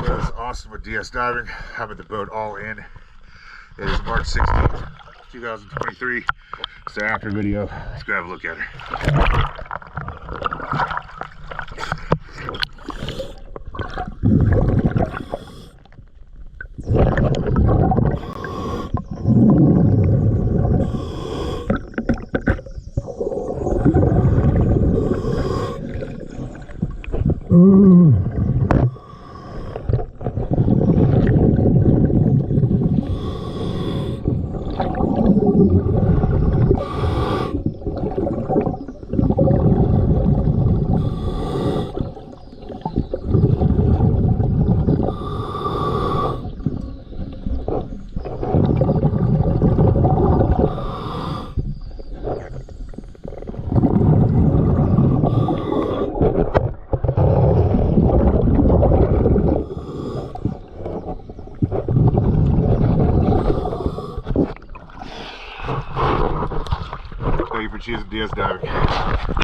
was awesome with DS diving, having the boat all in. It is March 16th, 2023. It's the after video. Let's go have a look at her. Thank you for choosing DS diving.